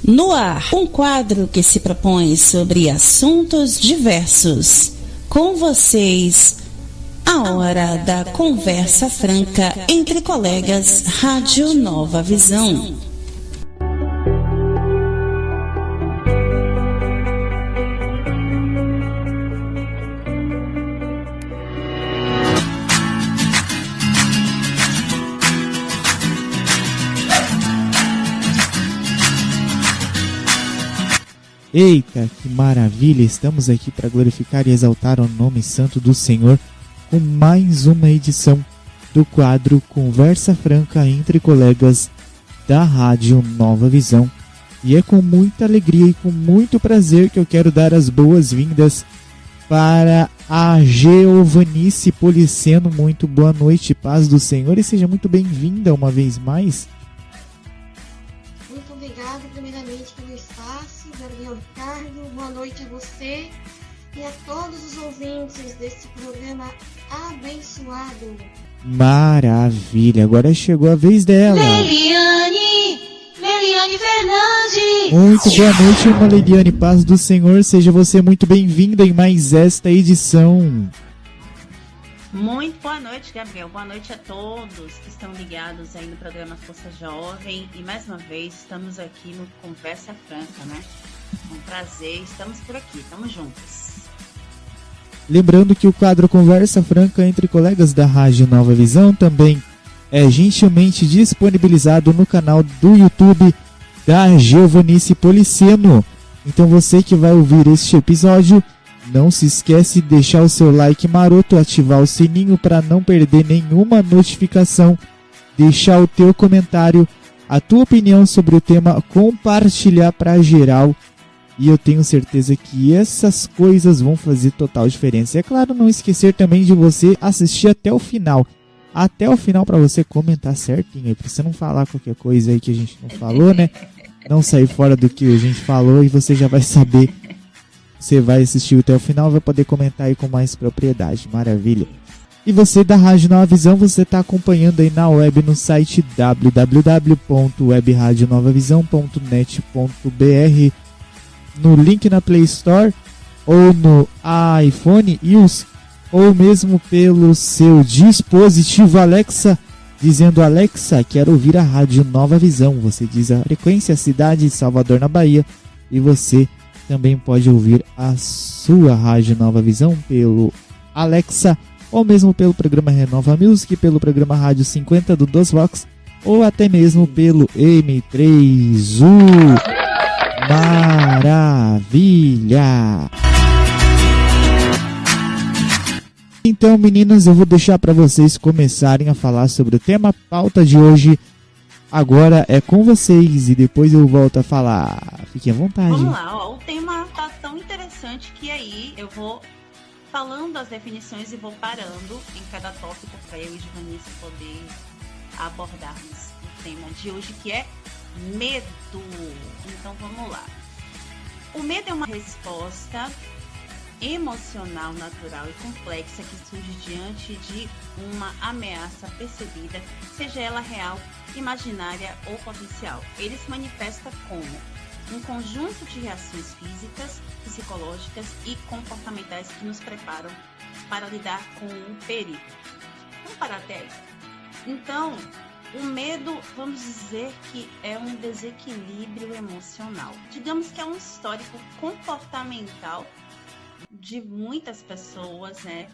No ar, um quadro que se propõe sobre assuntos diversos. Com vocês, a hora da conversa franca entre colegas Rádio Nova Visão. Eita, que maravilha! Estamos aqui para glorificar e exaltar o nome santo do Senhor com mais uma edição do quadro Conversa Franca entre colegas da Rádio Nova Visão. E é com muita alegria e com muito prazer que eu quero dar as boas-vindas para a Geovanice Policeno. Muito boa noite, paz do Senhor, e seja muito bem-vinda uma vez mais. Muito obrigada, primeiramente, pelo espaço, Gabriel Ricardo. Boa noite a você e a todos os ouvintes desse programa abençoado. Maravilha, agora chegou a vez dela. Leiliane Fernandes. Muito boa noite, irmã Leiliane, paz do Senhor, seja você muito bem-vinda em mais esta edição. Muito boa noite, Gabriel. Boa noite a todos que estão ligados aí no programa Força Jovem. E mais uma vez estamos aqui no Conversa Franca, né? Um prazer, estamos por aqui, estamos juntos. Lembrando que o quadro Conversa Franca entre colegas da Rádio Nova Visão também é gentilmente disponibilizado no canal do YouTube da Geovanice Policeno. Então você que vai ouvir este episódio, não se esquece de deixar o seu like maroto, ativar o sininho para não perder nenhuma notificação, deixar o teu comentário, a tua opinião sobre o tema, compartilhar para geral. E eu tenho certeza que essas coisas vão fazer total diferença. E é claro, não esquecer também de você assistir até o final. Até o final para você comentar certinho. Para você não falar qualquer coisa aí que a gente não falou, né? Não sair fora do que a gente falou e você já vai saber. Você vai assistir até o final, vai poder comentar aí com mais propriedade. Maravilha. E você da Rádio Nova Visão, você está acompanhando aí na web no site www.webradionovavisão.net.br, no link na Play Store ou no iPhone iOS, ou mesmo pelo seu dispositivo Alexa, dizendo: Alexa, quero ouvir a Rádio Nova Visão. Você diz a frequência, cidade, Salvador, na Bahia, e você também pode ouvir a sua Rádio Nova Visão pelo Alexa, ou mesmo pelo programa Renova Music, pelo programa Rádio 50 do DOSVox, ou até mesmo pelo M3U. Maravilha! Então, meninas, eu vou deixar para vocês começarem a falar sobre o tema. A pauta de hoje agora é com vocês e depois eu volto a falar. Fiquem à vontade. Vamos lá, ó, o tema tá tão interessante que aí eu vou falando as definições e vou parando em cada tópico para eu e Giovanice poder abordarmos o tema de hoje, que é medo. Então vamos lá. O medo é uma resposta emocional, natural e complexa que surge diante de uma ameaça percebida, seja ela real, imaginária ou potencial. Ele se manifesta como um conjunto de reações físicas, psicológicas e comportamentais que nos preparam para lidar com o perigo. Vamos parar até aí. Então, o medo, vamos dizer que é um desequilíbrio emocional. Digamos que é um histórico comportamental de muitas pessoas, né?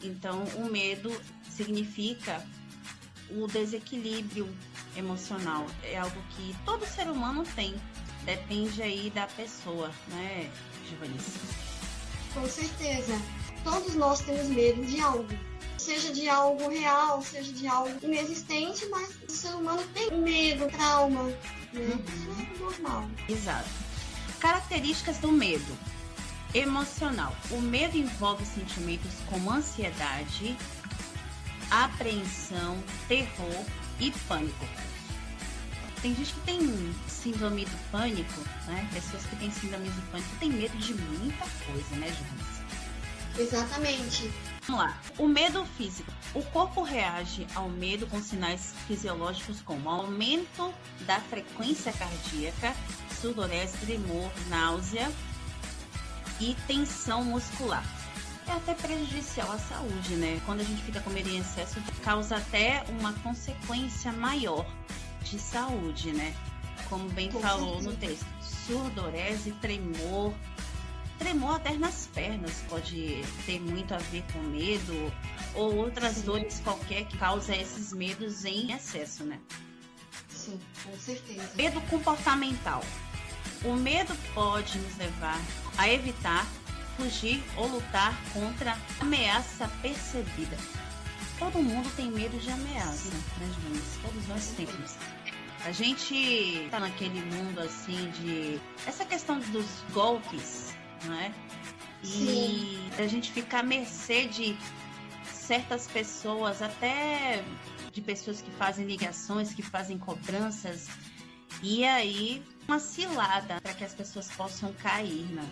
Então, o medo significa o desequilíbrio emocional. É algo que todo ser humano tem. Depende aí da pessoa, né, Giovanice? Com certeza. Todos nós temos medo de algo. Seja de algo real, seja de algo inexistente, mas o ser humano tem medo, trauma, né? Isso é normal. Exato. Características do medo. Emocional. O medo envolve sentimentos como ansiedade, apreensão, terror e pânico. Tem gente que tem síndrome do pânico, né? Pessoas que têm síndrome do pânico têm medo de muita coisa, né, Jonas? Exatamente. Vamos lá. O medo físico. O corpo reage ao medo com sinais fisiológicos como aumento da frequência cardíaca, sudorese, tremor, náusea e tensão muscular. É até prejudicial à saúde, né? Quando a gente fica com medo em excesso, causa até uma consequência maior de saúde, né? Como bem falou no texto, sudorese, tremor até nas pernas pode ter muito a ver com medo, ou outras dores qualquer que causam esses medos em excesso, né? Sim, com certeza. Medo comportamental. O medo pode nos levar a evitar, fugir ou lutar contra ameaça percebida. Todo mundo tem medo de ameaça, né, Jonas? Todos nós temos. A gente tá naquele mundo assim de... essa questão dos golpes, não é? E a gente fica à mercê de certas pessoas, até de pessoas que fazem ligações, que fazem cobranças, e aí uma cilada para que as pessoas possam cair, né?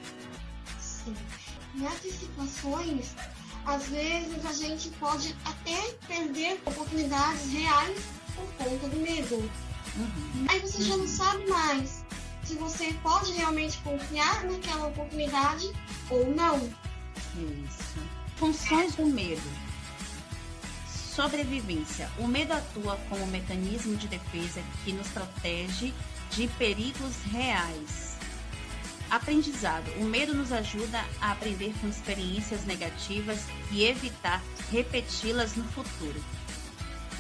Sim. Nessas situações, às vezes a gente pode até perder oportunidades reais por conta do medo. Aí você já não sabe mais se você pode realmente confiar naquela oportunidade ou não. Isso. Funções do medo. Sobrevivência. O medo atua como um mecanismo de defesa que nos protege de perigos reais. Aprendizado. O medo nos ajuda a aprender com experiências negativas e evitar repeti-las no futuro.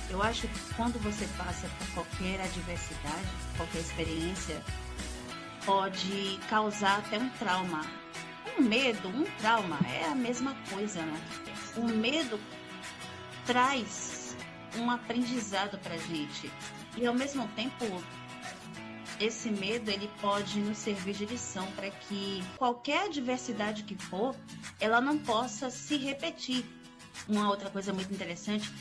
Eu acho que quando você passa por qualquer adversidade, qualquer experiência, pode causar até um trauma. Um medo, um trauma é a mesma coisa, né? O medo traz um aprendizado pra gente. E ao mesmo tempo, esse medo ele pode nos servir de lição para que qualquer adversidade que for, ela não possa se repetir. Uma outra coisa muito interessante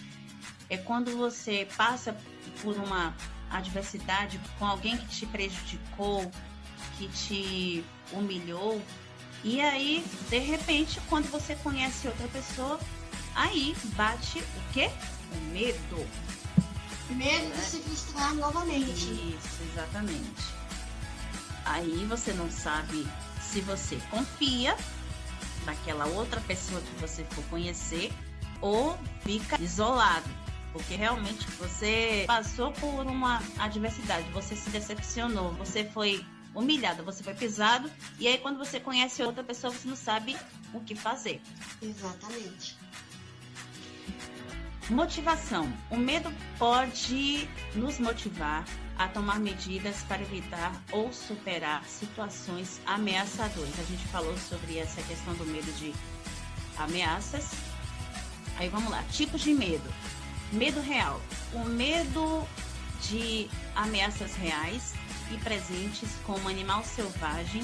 é quando você passa por uma adversidade com alguém que te prejudicou, que te humilhou, e aí, de repente, quando você conhece outra pessoa, aí bate o quê? O medo. Medo de se frustrar novamente. Isso, exatamente. Aí você não sabe se você confia naquela outra pessoa que você for conhecer ou fica isolado. Porque realmente você passou por uma adversidade, você se decepcionou, você foi humilhado, você foi pisado, e aí quando você conhece outra pessoa, você não sabe o que fazer. Exatamente. Motivação. O medo pode nos motivar a tomar medidas para evitar ou superar situações ameaçadoras. A gente falou sobre essa questão do medo de ameaças. Aí vamos lá. Tipos de medo. Medo real. O medo de ameaças reais e presentes como um animal selvagem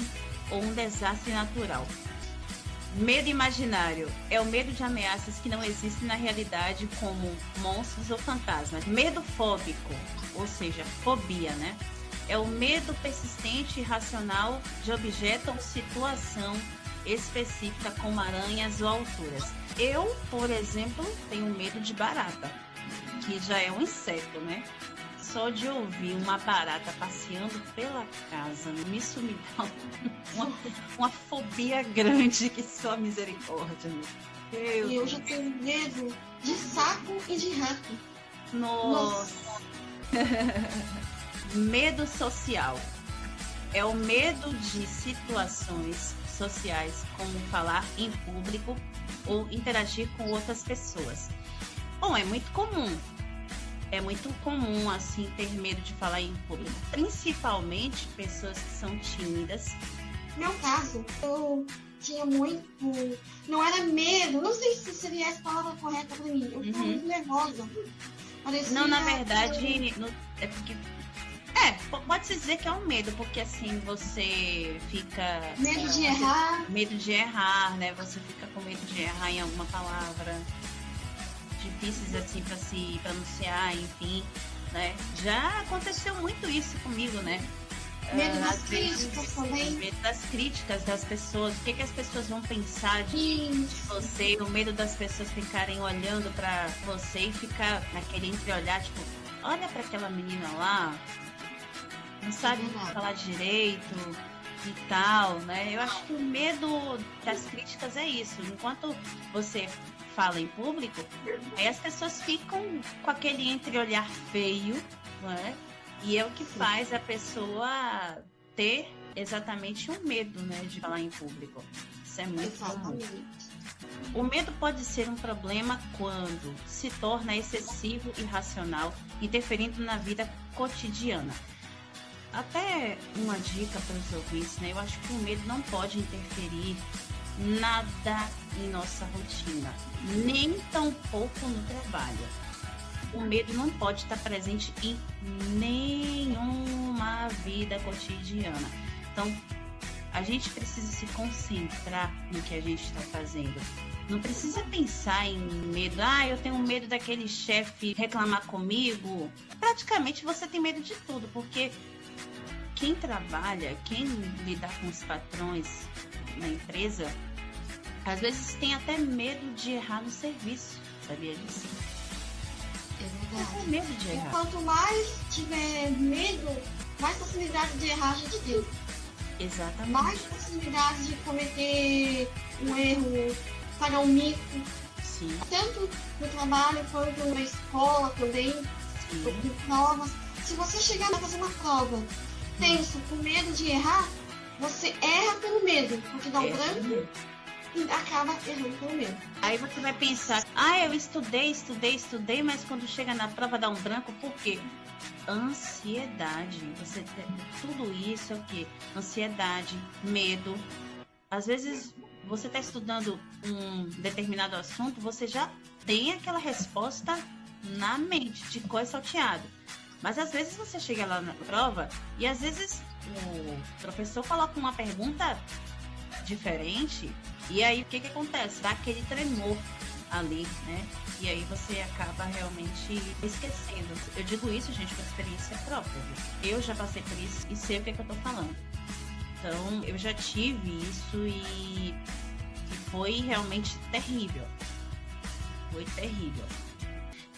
ou um desastre natural. Medo imaginário é o medo de ameaças que não existem na realidade, como monstros ou fantasmas. Medo fóbico, ou seja, fobia, né? É o medo persistente e irracional de objeto ou situação específica, como aranhas ou alturas. Eu, por exemplo, tenho medo de barata, que já é um inseto, né? Só de ouvir uma barata passeando pela casa, isso me dá uma fobia grande, que só misericórdia, meu Deus. E eu já tenho medo de sapo e de rato. Nossa. Medo social. É o medo de situações sociais, como falar em público ou interagir com outras pessoas. Bom, é muito comum. É muito comum, assim, ter medo de falar em público. Principalmente pessoas que são tímidas. No meu caso, eu tinha muito... Não era medo, não sei se seria essa palavra correta pra mim. Eu ficava muito nervosa. Parecia... Não, na verdade, é porque... pode-se dizer que é um medo, porque assim, você fica... Medo de errar. Medo de errar, né? Você fica com medo de errar em alguma palavra. Difíceis assim para se pronunciar, enfim, né? Já aconteceu muito isso comigo, né? Medo das críticas também. Medo das críticas das pessoas. O que as pessoas vão pensar de você? O medo das pessoas ficarem olhando para você e ficar naquele entreolhar, tipo, olha para aquela menina lá, não sabe falar direito e tal, né? Eu acho que o medo das críticas é isso. Enquanto você fala em público, aí as pessoas ficam com aquele entreolhar feio, né? E é o que faz a pessoa ter exatamente o medo, né, de falar em público. Isso é muito comum. O medo pode ser um problema quando se torna excessivo e irracional, interferindo na vida cotidiana. Até uma dica para os ouvintes, né? Eu acho que o medo não pode interferir nada em nossa rotina, nem tampouco no trabalho. O medo não pode estar presente em nenhuma vida cotidiana. Então, a gente precisa se concentrar no que a gente está fazendo. Não precisa pensar em medo. Eu tenho medo daquele chefe reclamar comigo. Praticamente você tem medo de tudo, porque quem trabalha, quem lida com os patrões na empresa, às vezes tem até medo de errar no serviço. Sabia disso? É verdade. Tem medo de errar. Quanto mais tiver medo, mais possibilidade de errar a gente tem. Exatamente. Mais possibilidade de cometer um erro, pagar um mico. Sim. Tanto no trabalho quanto na escola também. Sim. Em provas. Se você chegar a fazer uma prova tenso, com medo de errar, você erra pelo medo, porque dá um branco e acaba errando pelo medo. Aí você vai pensar, eu estudei, mas quando chega na prova dá um branco, por quê? Ansiedade. Você tem tudo isso aqui, ansiedade, medo. Às vezes você está estudando um determinado assunto, você já tem aquela resposta na mente, de cor salteado. Mas às vezes você chega lá na prova e às vezes o professor coloca uma pergunta diferente e aí o que acontece? Dá aquele tremor ali, né? E aí você acaba realmente esquecendo. Eu digo isso, gente, por experiência própria. Eu já passei por isso e sei o que eu tô falando. Então, eu já tive isso e foi realmente terrível. Foi terrível.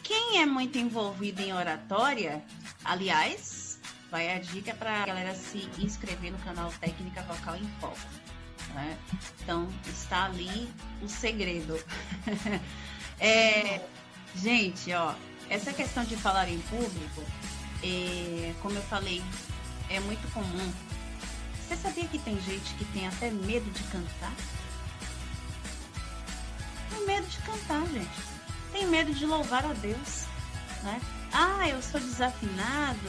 Quem é muito envolvido em oratória, aliás, vai a dica para a galera se inscrever no canal Técnica Vocal em Foco, né? Então, está ali o segredo. Gente, essa questão de falar em público, como eu falei, é muito comum. Você sabia que tem gente que tem até medo de cantar? Tem medo de cantar, gente. Tem medo de louvar a Deus, né? Eu sou desafinado.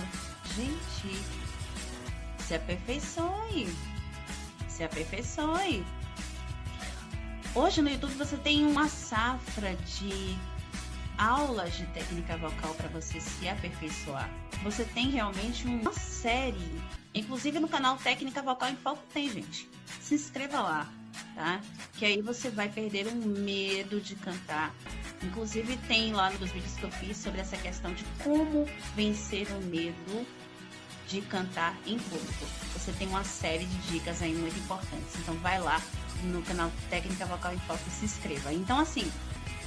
Gente, se aperfeiçoe. Se aperfeiçoe. Hoje no YouTube você tem uma safra de aulas de técnica vocal para você se aperfeiçoar. Você tem realmente uma série. Inclusive no canal Técnica Vocal em Foco tem, gente. Se inscreva lá, tá? Que aí você vai perder o medo de cantar. Inclusive tem lá nos vídeos que eu fiz sobre essa questão de como vencer o medo de cantar em público. Você tem uma série de dicas aí muito importantes. Então vai lá no canal Técnica Vocal em Foco e se inscreva. Então assim,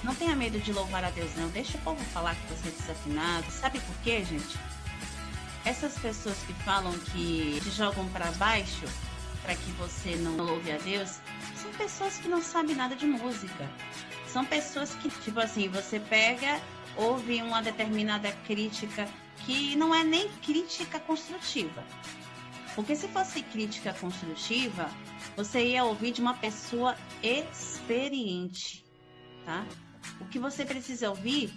não tenha medo de louvar a Deus não. Deixa o povo falar que você é desafinado. Sabe por quê, gente? Essas pessoas que falam que te jogam para baixo para que você não louve a Deus, são pessoas que não sabem nada de música. São pessoas que, tipo assim, você pega, ouve uma determinada crítica que não é nem crítica construtiva. Porque se fosse crítica construtiva, você ia ouvir de uma pessoa experiente, tá? O que você precisa ouvir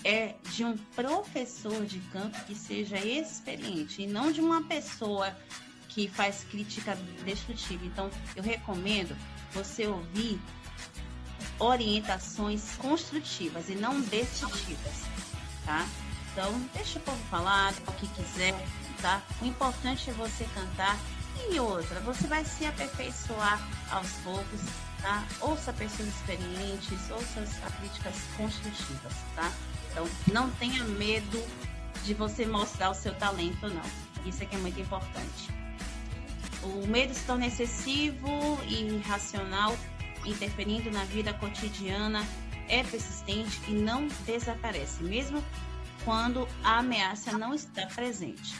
é de um professor de canto que seja experiente e não de uma pessoa que faz crítica destrutiva. Então, eu recomendo você ouvir orientações construtivas e não destrutivas, tá? Então, deixa o povo falar o que quiser, tá? O importante é você cantar. E outra, você vai se aperfeiçoar aos poucos, tá? Ouça pessoas experientes, ouça as críticas construtivas, tá? Então, não tenha medo de você mostrar o seu talento, não. Isso aqui é muito importante. O medo se torna excessivo e irracional, interferindo na vida cotidiana, é persistente e não desaparece, mesmo quando a ameaça não está presente.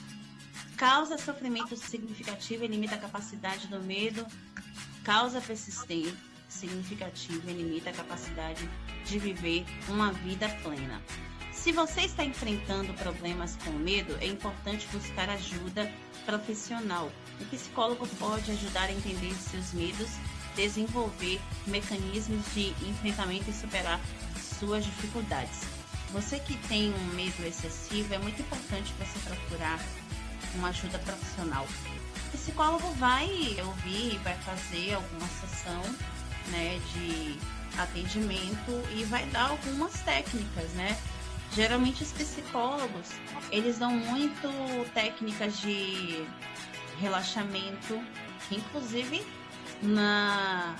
Causa sofrimento significativo e limita a capacidade do medo. Causa persistente, significativa e limita a capacidade de viver uma vida plena. Se você está enfrentando problemas com medo, é importante buscar ajuda profissional. O psicólogo pode ajudar a entender seus medos, desenvolver mecanismos de enfrentamento e superar suas dificuldades. Você que tem um medo excessivo, é muito importante você procurar uma ajuda profissional. O psicólogo vai ouvir, vai fazer alguma sessão, né, de atendimento e vai dar algumas técnicas, né? Geralmente os psicólogos, eles dão muito técnicas de relaxamento, que inclusive na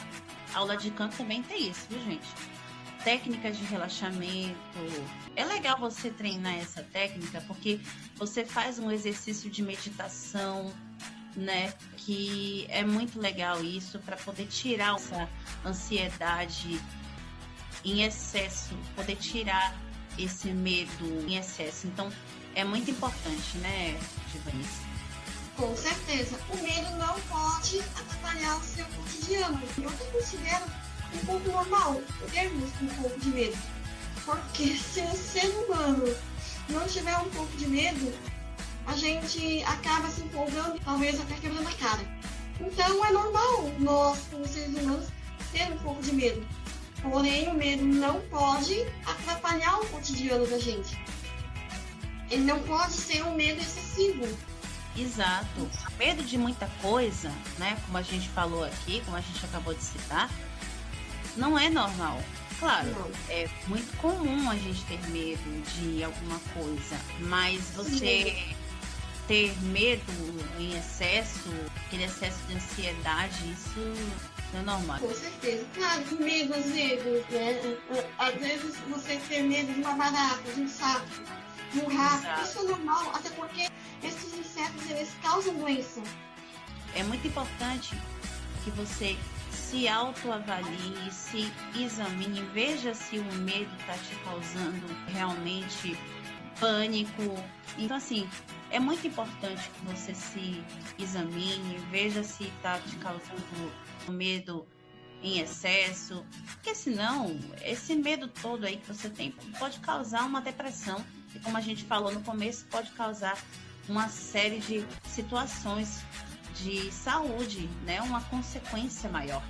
aula de canto também tem isso, viu, gente? Técnicas de relaxamento. É legal você treinar essa técnica porque você faz um exercício de meditação, né? Que é muito legal isso para poder tirar essa ansiedade em excesso, poder tirar esse medo em excesso. Então, é muito importante, né, Givanice? Com certeza. O medo não pode atrapalhar o seu cotidiano. Eu considero um pouco normal termos um pouco de medo. Porque se o ser humano não tiver um pouco de medo, a gente acaba se empolgando e talvez até quebrando a cara. Então é normal nós, como seres humanos, ter um pouco de medo. Porém, o medo não pode atrapalhar o cotidiano da gente. Ele não pode ser um medo excessivo. Exato. Medo de muita coisa, né? Como a gente falou aqui, como a gente acabou de citar, não é normal. Claro, Não. é muito comum a gente ter medo de alguma coisa, mas você ter medo em excesso, aquele excesso de ansiedade, isso não é normal. Com certeza. Claro, medo às vezes, né? Às vezes você ter medo de uma barata, de um sapo, de um rato, Exato. isso é normal, até porque esses insetos, eles causam doença. É muito importante que você se autoavalie, se examine, veja se o medo está te causando realmente pânico. Então, assim, é muito importante que você se examine, veja se está te causando medo em excesso, porque senão esse medo todo aí que você tem pode causar uma depressão e, como a gente falou no começo, pode causar uma série de situações de saúde, né? Uma consequência maior.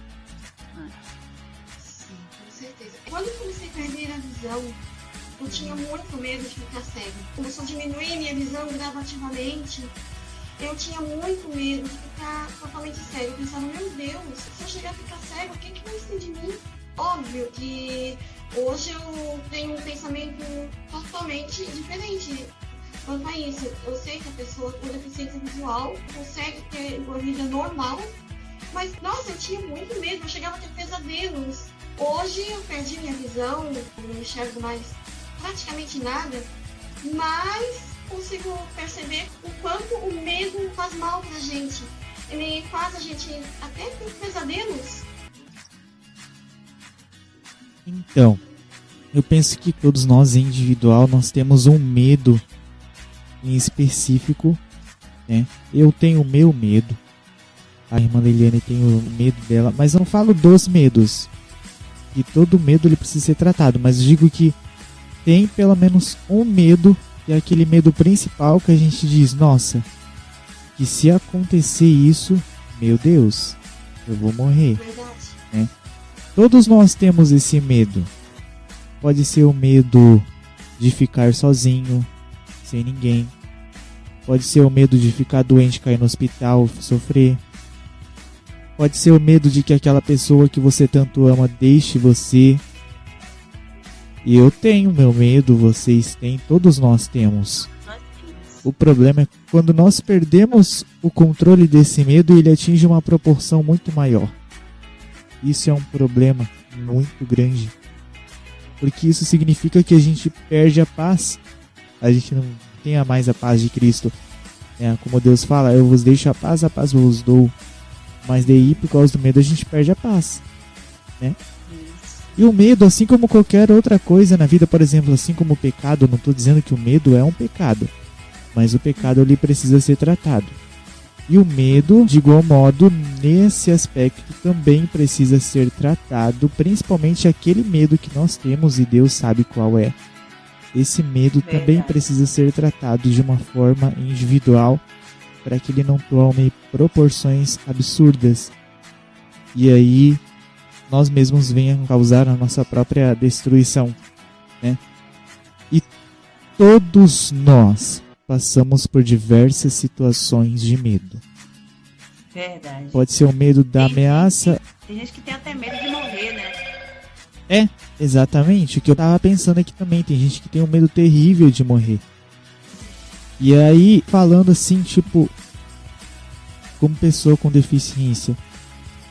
Sim, com certeza. Quando eu comecei a perder a visão, eu tinha muito medo de ficar cego. Começou a diminuir minha visão gradativamente. Eu tinha muito medo de ficar totalmente cego. Eu pensava, meu Deus, se eu chegar a ficar cego, o que vai ser de mim? Óbvio que hoje eu tenho um pensamento totalmente diferente quanto a isso. Eu sei que a pessoa com deficiência visual consegue ter uma vida normal, mas, nossa, eu tinha muito medo, eu chegava a ter pesadelos. Hoje eu perdi minha visão, não enxergo mais praticamente nada, mas consigo perceber o quanto o medo faz mal pra gente. Ele faz a gente até ter pesadelos. Então, eu penso que todos nós, em individual, nós temos um medo em específico, né? Eu tenho o meu medo, a irmã Liliane tem o medo dela, mas eu não falo dos medos, e todo medo ele precisa ser tratado, mas digo que tem pelo menos um medo, que é aquele medo principal que a gente diz, nossa, que se acontecer isso, meu Deus, eu vou morrer. Verdade. Todos nós temos esse medo. Pode ser o medo de ficar sozinho, sem ninguém. Pode ser o medo de ficar doente, cair no hospital, sofrer. Pode ser o medo de que aquela pessoa que você tanto ama deixe você. E eu tenho meu medo, vocês têm, todos nós temos. O problema é quando nós perdemos o controle desse medo e ele atinge uma proporção muito maior. Isso é um problema muito grande. Porque isso significa que a gente perde a paz. A gente não tem mais a paz de Cristo. Como Deus fala, eu vos deixo a paz eu vos dou. Mas daí, por causa do medo, a gente perde a paz. Né? E o medo, assim como qualquer outra coisa na vida, por exemplo, assim como o pecado, não estou dizendo que o medo é um pecado. mas o pecado ali precisa ser tratado. E o medo, de igual modo, nesse aspecto também precisa ser tratado, principalmente aquele medo que nós temos e Deus sabe qual é. Esse medo também precisa ser tratado de uma forma individual para que ele não tome proporções absurdas. E aí nós mesmos venham causar a nossa própria destruição, né? E todos nós passamos por diversas situações de medo. Verdade. Pode ser o medo da ameaça. Tem gente que tem até medo de morrer, né? É, exatamente. O que eu tava pensando aqui também. Tem gente que tem um medo terrível de morrer. E aí, falando assim, tipo, como pessoa com deficiência.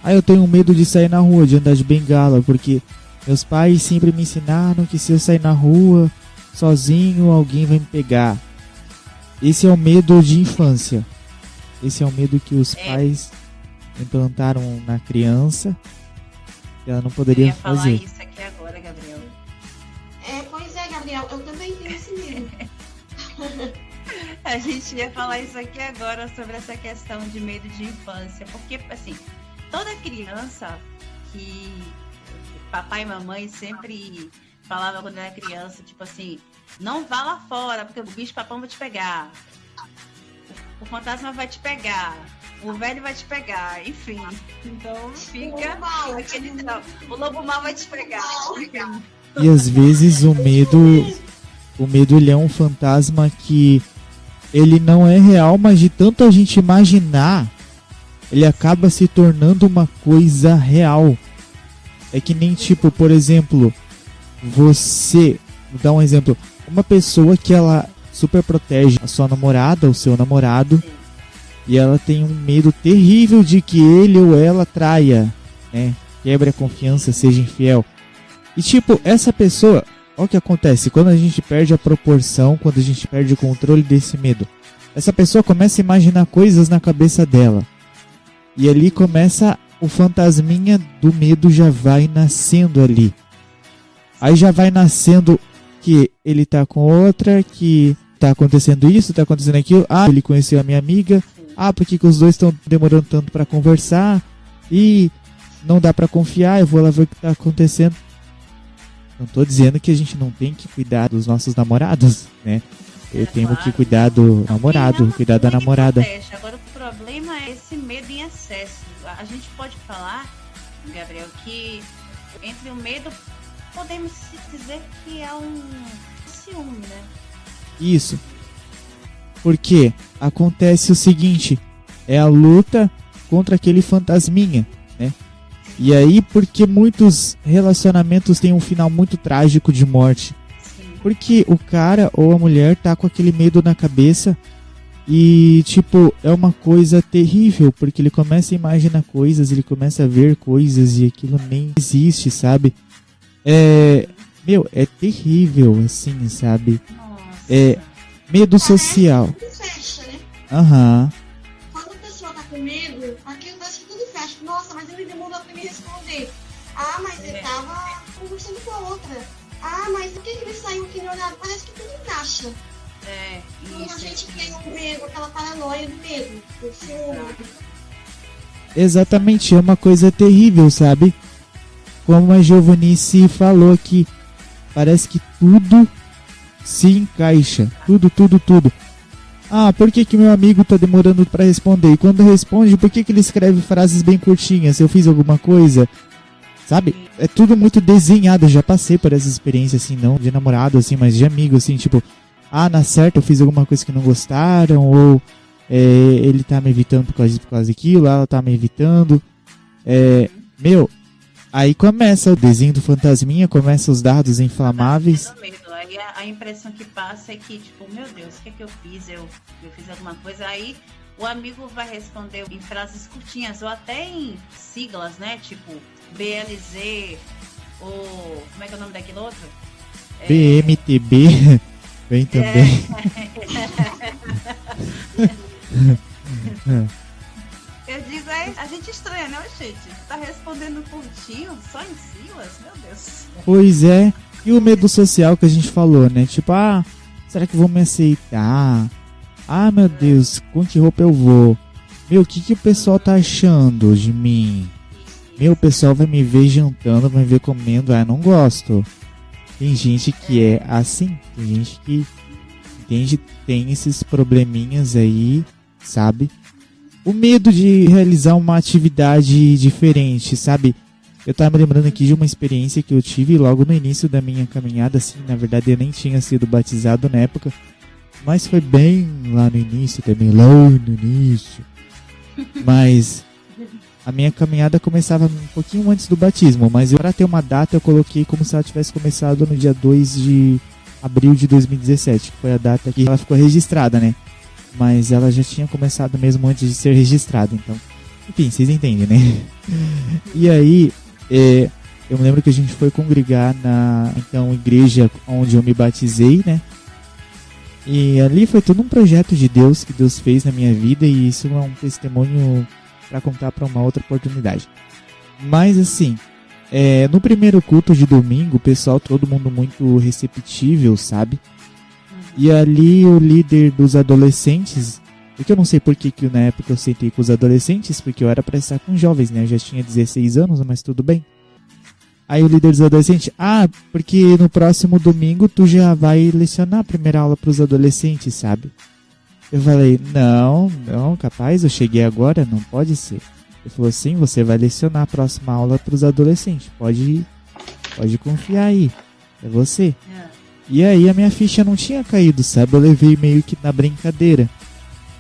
Eu tenho medo de sair na rua, de andar de bengala, porque meus pais sempre me ensinaram que se eu sair na rua sozinho, alguém vai me pegar. Esse é o medo de infância. Esse é o medo que os pais implantaram na criança, que ela não poderia fazer. Eu ia falar isso aqui agora, Gabriel. Pois é, Gabriel, eu também tenho esse medo. A gente ia falar isso aqui agora sobre essa questão de medo de infância, porque, assim, toda criança que papai e mamãe sempre falava quando era criança, tipo assim, não vá lá fora, porque o bicho papão vai te pegar. O fantasma vai te pegar. O velho vai te pegar. Enfim. Então fica aquele trauma. O lobo mal vai te pegar. E às vezes o medo ele é um fantasma que ele não é real, mas de tanto a gente imaginar, ele acaba se tornando uma coisa real. É que nem tipo, por exemplo, vou dar um exemplo, uma pessoa que ela super protege a sua namorada, o seu namorado, e ela tem um medo terrível de que ele ou ela traia, né? Quebre a confiança, seja infiel. E tipo, essa pessoa, olha o que acontece, quando a gente perde a proporção, quando a gente perde o controle desse medo, essa pessoa começa a imaginar coisas na cabeça dela. E ali começa o fantasminha do medo, já vai nascendo ali. Aí já vai nascendo que ele tá com outra, que tá acontecendo isso, tá acontecendo aquilo. Ele conheceu a minha amiga. Por que os dois estão demorando tanto pra conversar? E não dá pra confiar, eu vou lá ver o que tá acontecendo. Não tô dizendo que a gente não tem que cuidar dos nossos namorados, né? Eu tenho que cuidar do namorado, cuidar da namorada. Agora o problema é esse medo em excesso. A gente pode falar, Gabriel, que entre o medo podemos dizer que é um ciúme, né? Isso. Porque acontece o seguinte, é a luta contra aquele fantasminha, né? E aí, porque muitos relacionamentos têm um final muito trágico de morte. Sim. Porque o cara ou a mulher tá com aquele medo na cabeça e, tipo, é uma coisa terrível, porque ele começa a imaginar coisas, ele começa a ver coisas e aquilo nem existe, sabe? É terrível, assim, sabe? Nossa. Medo social. Tudo fecha, né? Aham. Quando a pessoa tá com medo, aquilo parece que tudo fecha. Nossa, mas ele demorou pra me responder. Mas ele tava conversando com a outra. Mas por que ele saiu aqui no horário? Parece que tudo encaixa. Quando a gente tem o medo, aquela paranoia do medo, do ciúme. Exatamente, é uma coisa terrível, sabe? Como a Giovanice falou aqui, parece que tudo se encaixa, tudo. Por que meu amigo tá demorando pra responder? E quando responde, por que ele escreve frases bem curtinhas? Eu fiz alguma coisa? Sabe? É tudo muito desenhado, eu já passei por essa experiência, assim, não de namorado, assim, mas de amigo, assim, tipo, na certa eu fiz alguma coisa que não gostaram, ou ele tá me evitando por causa daquilo, ela tá me evitando. Aí começa o desenho do fantasminha, começa os dados inflamáveis. Aí a impressão que passa é que, tipo, meu Deus, o que é que eu fiz? Eu fiz alguma coisa. Aí o amigo vai responder em frases curtinhas, ou até em siglas, né? Tipo, BLZ, ou como é que é o nome daquele outro? BMTB, vem também. Eu digo, a gente estranha, né, gente? Tá respondendo curtinho, só em siglas? Meu Deus. Pois é. E o medo social que a gente falou, né? Tipo, será que vão me aceitar? Ah, meu Deus, com que roupa eu vou? Meu, o que o pessoal tá achando de mim? Meu, o pessoal vai me ver jantando, vai me ver comendo. Ah, não gosto. Tem gente que é assim. Tem gente que tem esses probleminhas aí, sabe? O medo de realizar uma atividade diferente, sabe? Eu tava me lembrando aqui de uma experiência que eu tive logo no início da minha caminhada, assim. Na verdade, eu nem tinha sido batizado na época. Mas foi bem lá no início também, lá no início. Mas a minha caminhada começava um pouquinho antes do batismo. Mas para ter uma data, eu coloquei como se ela tivesse começado no dia 2 de abril de 2017. Que foi a data que ela ficou registrada, né? Mas ela já tinha começado mesmo antes de ser registrada. Então, enfim, vocês entendem, né? E aí, eu me lembro que a gente foi congregar na igreja onde eu me batizei, né? E ali foi todo um projeto de Deus que Deus fez na minha vida. E isso é um testemunho para contar para uma outra oportunidade. Mas assim, no primeiro culto de domingo, o pessoal, todo mundo muito receptível, sabe? E ali o líder dos adolescentes, porque eu não sei por que na época eu sentei com os adolescentes, porque eu era para estar com jovens, né? Eu já tinha 16 anos, mas tudo bem. Aí o líder dos adolescentes, porque no próximo domingo tu já vai lecionar a primeira aula para os adolescentes, sabe? Eu falei, não, capaz, eu cheguei agora, não pode ser. Ele falou, sim, você vai lecionar a próxima aula para os adolescentes, pode confiar aí, é você. E aí a minha ficha não tinha caído, sabe? Eu levei meio que na brincadeira,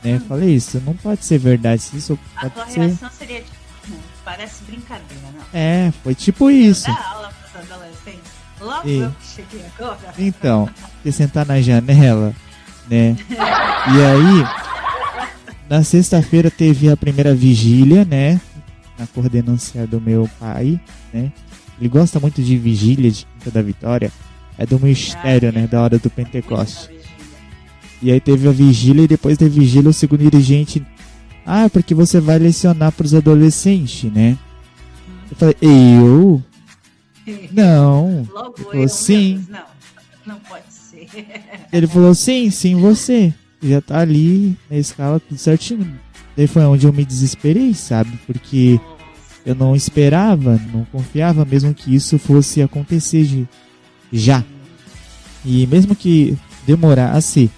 né? Eu falei, isso não pode ser verdade, isso pode ser... A tua reação seria tipo, parece brincadeira, não? Foi tipo isso. Dar aula para os adolescentes, logo eu que cheguei agora. Então, você sentar na janela, né? E aí, na sexta-feira teve a primeira vigília, né? Na coordenância do meu pai, né? Ele gosta muito de vigília de Quinta da Vitória. É do mistério, né? Da hora do Pentecoste. E aí teve a vigília e depois da vigília o segundo dirigente... porque você vai lecionar para os adolescentes, né? Eu falei, eu? Não. Logo ele falou, sim. Deus, não pode ser. Ele falou, sim, você. Já tá ali na escala, tudo certinho. Daí foi onde eu me desesperei, sabe? Porque eu não esperava, não confiava mesmo que isso fosse acontecer já. E mesmo que demorasse,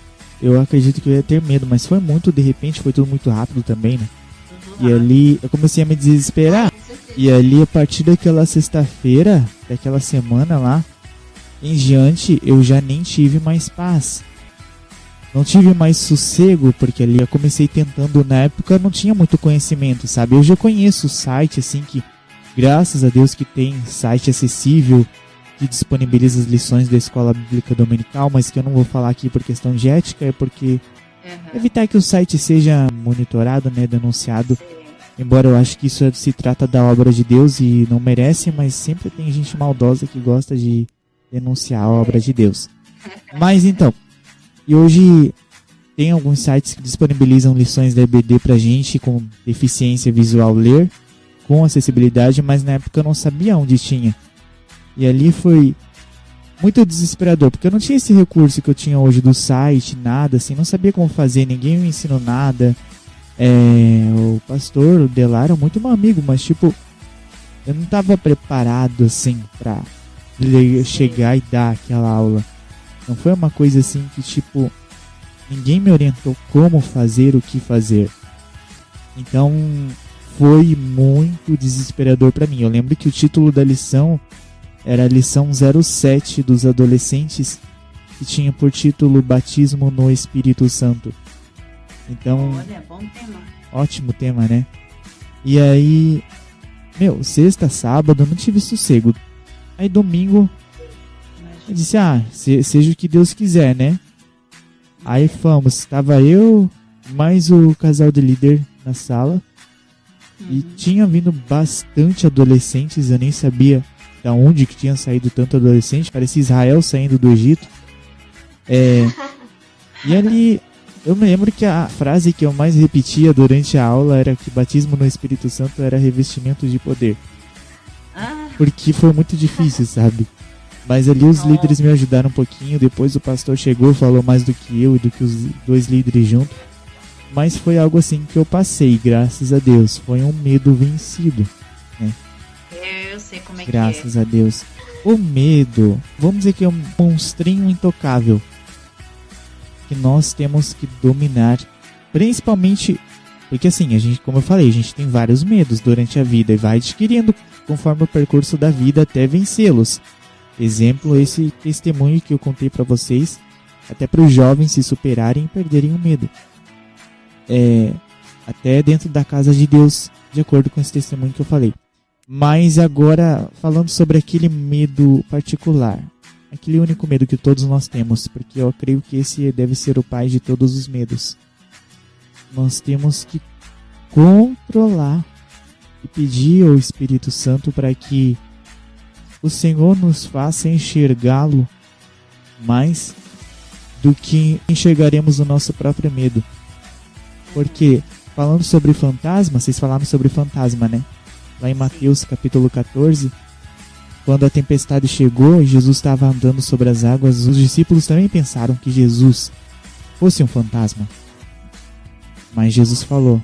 eu acredito que eu ia ter medo, mas foi muito de repente, foi tudo muito rápido também, né? E ali eu comecei a me desesperar. E ali a partir daquela sexta-feira, daquela semana lá em diante, eu já nem tive mais paz. Não tive mais sossego, porque ali eu comecei tentando, na época não tinha muito conhecimento, sabe? Eu já conheço o site, assim, que graças a Deus que tem site acessível, que disponibiliza as lições da escola bíblica dominical, mas que eu não vou falar aqui por questão de ética, é porque evitar que o site seja monitorado, né, denunciado. Embora eu acho que isso se trata da obra de Deus e não merece, mas sempre tem gente maldosa que gosta de denunciar a obra de Deus. Mas então, e hoje tem alguns sites que disponibilizam lições da EBD pra gente com deficiência visual ler, com acessibilidade, mas na época eu não sabia onde tinha. E ali foi muito desesperador, porque eu não tinha esse recurso que eu tinha hoje do site, nada, assim, não sabia como fazer, ninguém me ensinou nada. O pastor, o Delar, era muito meu amigo, mas tipo, eu não estava preparado assim pra chegar e dar aquela aula. Não foi uma coisa assim que tipo, ninguém me orientou como fazer, o que fazer. Então foi muito desesperador pra mim. Eu lembro que o título da lição era a lição 07 dos adolescentes, que tinha por título Batismo no Espírito Santo. Então, olha, bom tema. Ótimo tema, né? E aí, sexta, sábado, eu não tive sossego. Aí domingo, eu disse, seja o que Deus quiser, né? Aí fomos, estava eu, mais o casal de líder na sala. E tinha vindo bastante adolescentes, eu nem sabia da onde que tinha saído tanto adolescente. Parecia Israel saindo do Egito. E ali... Eu me lembro que a frase que eu mais repetia durante a aula era que batismo no Espírito Santo era revestimento de poder. Porque foi muito difícil, sabe? Mas ali os líderes me ajudaram um pouquinho. Depois o pastor chegou, falou mais do que eu e do que os 2 líderes juntos. Mas foi algo assim que eu passei, graças a Deus. Foi um medo vencido, né? Eu sei como é graças a Deus. O medo, vamos dizer que é um monstrinho intocável que nós temos que dominar. Principalmente porque assim, a gente, como eu falei, a gente tem vários medos durante a vida e vai adquirindo conforme o percurso da vida até vencê-los. Exemplo, esse testemunho que eu contei para vocês, até para os jovens se superarem e perderem o medo. Até dentro da casa de Deus, de acordo com esse testemunho que eu falei. Mas agora, falando sobre aquele medo particular, aquele único medo que todos nós temos, porque eu creio que esse deve ser o pai de todos os medos. Nós temos que controlar e pedir ao Espírito Santo para que o Senhor nos faça enxergá-lo mais do que enxergaremos o nosso próprio medo. Porque, falando sobre fantasma, vocês falaram sobre fantasma, né? Lá em Mateus capítulo 14, quando a tempestade chegou e Jesus estava andando sobre as águas, os discípulos também pensaram que Jesus fosse um fantasma. Mas Jesus falou: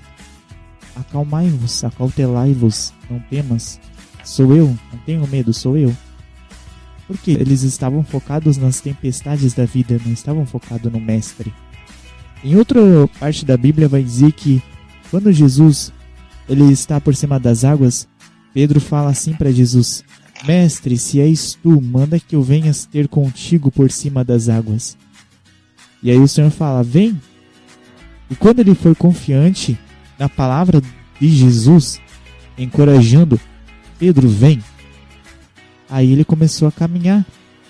acalmai-vos, acautelai-vos, não temas, sou eu, não tenho medo, sou eu. Porque eles estavam focados nas tempestades da vida, não estavam focados no mestre. Em outra parte da Bíblia vai dizer que quando Jesus ele está por cima das águas, Pedro fala assim para Jesus: mestre, se és tu, manda que eu venha ter contigo por cima das águas. E aí o Senhor fala: vem. E quando ele foi confiante na palavra de Jesus, encorajando Pedro, vem, aí ele começou a caminhar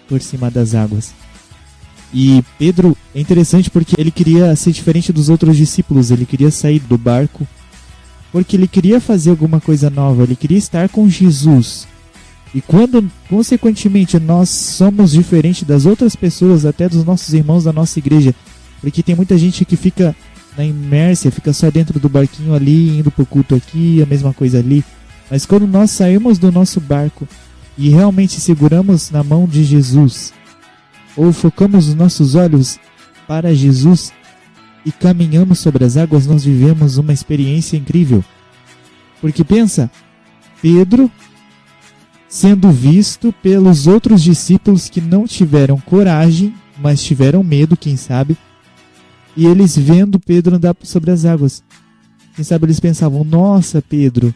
por cima das águas. E Pedro é interessante porque ele queria ser diferente dos outros discípulos, ele queria sair do barco porque ele queria fazer alguma coisa nova, ele queria estar com Jesus. E quando, consequentemente, nós somos diferentes das outras pessoas, até dos nossos irmãos da nossa igreja, porque tem muita gente que fica na inércia, fica só dentro do barquinho ali, indo pro culto aqui, a mesma coisa ali. Mas quando nós saímos do nosso barco e realmente seguramos na mão de Jesus, ou focamos os nossos olhos para Jesus e caminhamos sobre as águas, nós vivemos uma experiência incrível. Porque pensa, Pedro sendo visto pelos outros discípulos que não tiveram coragem, mas tiveram medo, quem sabe, e eles vendo Pedro andar sobre as águas. Quem sabe eles pensavam: nossa, Pedro,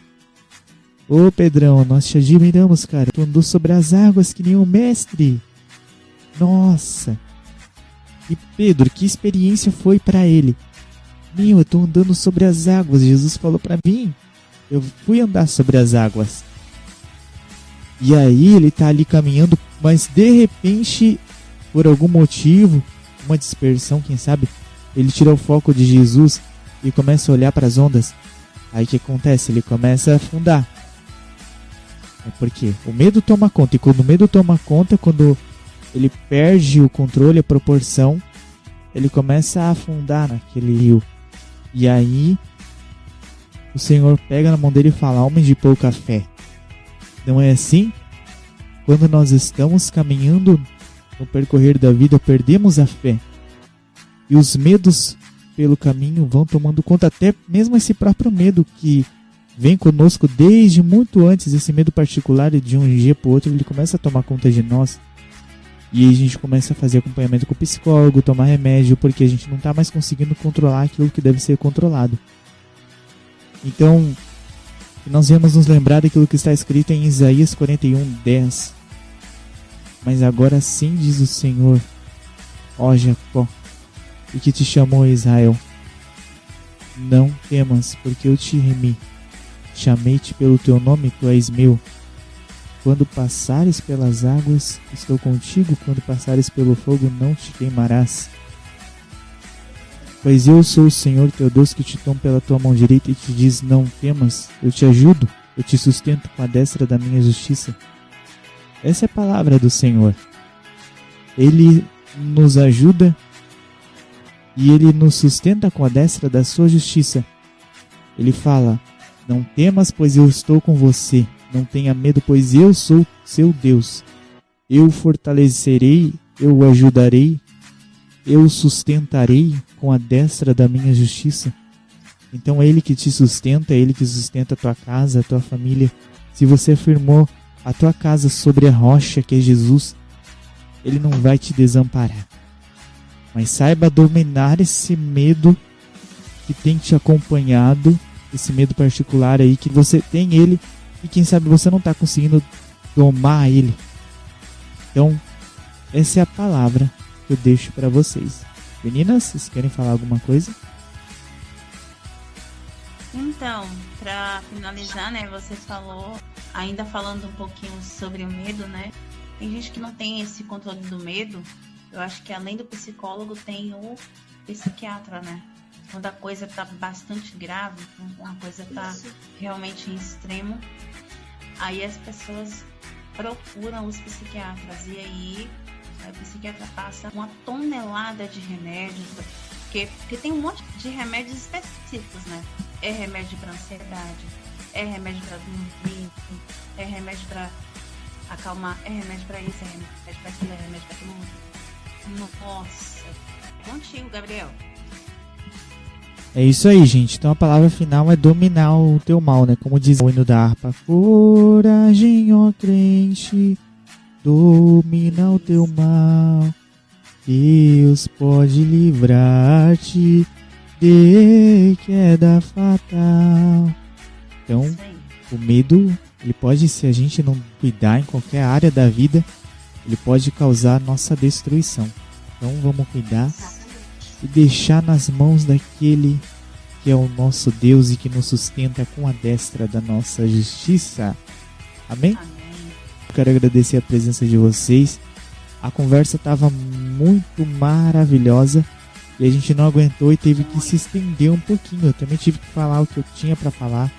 ô Pedrão, nós te admiramos, cara, tu andou sobre as águas que nem um mestre. Nossa! E Pedro, que experiência foi para ele? Meu, eu tô andando sobre as águas, Jesus falou para mim, eu fui andar sobre as águas. E aí ele tá ali caminhando, mas de repente, por algum motivo, uma dispersão, quem sabe, ele tira o foco de Jesus e começa a olhar para as ondas. Aí o que acontece? Ele começa a afundar. Por quê? O medo toma conta, e quando o medo toma conta, quando ele perde o controle, a proporção, ele começa a afundar naquele rio. E aí o Senhor pega na mão dele e fala: homem de pouca fé. Não é assim? Quando nós estamos caminhando no percorrer da vida, perdemos a fé. E os medos pelo caminho vão tomando conta, até mesmo esse próprio medo que vem conosco desde muito antes, esse medo particular de um dia para o outro, ele começa a tomar conta de nós. E aí a gente começa a fazer acompanhamento com o psicólogo, tomar remédio, porque a gente não está mais conseguindo controlar aquilo que deve ser controlado. Então, nós vamos nos lembrar daquilo que está escrito em Isaías 41:10. Mas agora sim, diz o Senhor, ó Jacó, e que te chamou Israel: não temas, porque eu te remi. Chamei-te pelo teu nome, tu és meu. Quando passares pelas águas, estou contigo. Quando passares pelo fogo, não te queimarás. Pois eu sou o Senhor teu Deus, que te tomo pela tua mão direita e te diz: não temas, eu te ajudo, eu te sustento com a destra da minha justiça. Essa é a palavra do Senhor. Ele nos ajuda e Ele nos sustenta com a destra da sua justiça. Ele fala: não temas, pois eu estou com você. Não tenha medo, pois eu sou seu Deus. eu o fortalecerei, eu o ajudarei, eu o sustentarei com a destra da minha justiça. Então é Ele que te sustenta, é Ele que sustenta a tua casa, a tua família. Se você afirmou a tua casa sobre a rocha que é Jesus, Ele não vai te desamparar. Mas saiba dominar esse medo que tem te acompanhado, esse medo particular aí que você tem ele e quem sabe você não está conseguindo domar ele. Então, essa é a palavra que eu deixo para vocês. Meninas, vocês querem falar alguma coisa? Então, para finalizar, né, você falou, ainda falando um pouquinho sobre o medo, né? Tem gente que não tem esse controle do medo. Eu acho que além do psicólogo tem o psiquiatra, né? Quando a coisa tá bastante grave, quando a coisa tá realmente em extremo, aí as pessoas procuram os psiquiatras e aí o psiquiatra passa uma tonelada de remédios, porque tem um monte de remédios específicos, né? É remédio para ansiedade, é remédio para dormir, é remédio para acalmar, é remédio para isso, é remédio para aquilo, é remédio para aquilo. Nossa, contigo, Gabriel. É isso aí, gente. Então a palavra final é dominar o teu mal, né? Como diz o hino da harpa. Coragem, ó crente, domina o teu mal. Deus pode livrar-te de queda fatal. Então, o medo, ele pode, se a gente não cuidar em qualquer área da vida, ele pode causar nossa destruição. Então vamos cuidar e deixar nas mãos daquele que é o nosso Deus e que nos sustenta com a destra da nossa justiça. Amém? Amém. Quero agradecer a presença de vocês. A conversa estava muito maravilhosa e a gente não aguentou e teve que se estender um pouquinho. Eu também tive que falar o que eu tinha para falar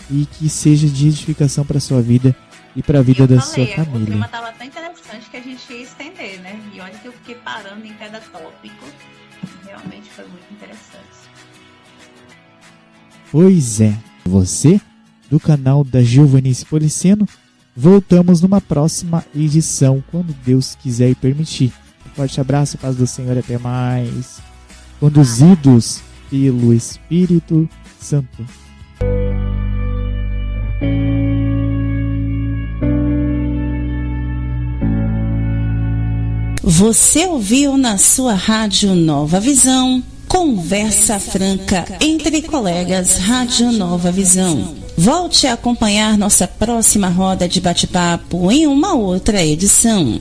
e que seja de edificação para a sua vida e para a vida da sua família. O clima estava tão interessante que a gente ia estender, né? E olha que eu fiquei parando em cada tópico. Realmente foi muito interessante. Pois é, você do canal da Giovanice Policeno. Voltamos numa próxima edição, quando Deus quiser e permitir. Um forte abraço, paz do Senhor, até mais. Conduzidos pelo Espírito Santo. Você ouviu na sua rádio Nova Visão, Conversa Franca entre colegas Rádio Nova Visão. Volte a acompanhar nossa próxima roda de bate-papo em uma outra edição.